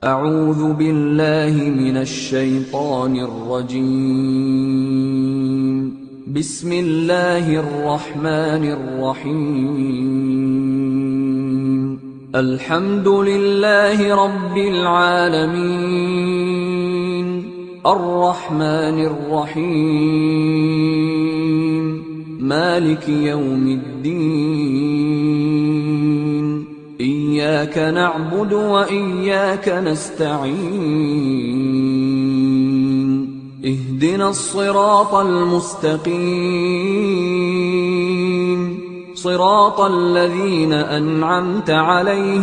أعوذ بالله من الشيطان الرجيم. بسم الله الرحمن الرحيم. الحمد لله رب العالمين، الرحمن الرحيم، مالك يوم الدين، إياك نعبد وإياك نستعين، اهدنا الصراط المستقيم، صراط الذين أنعمت عليهم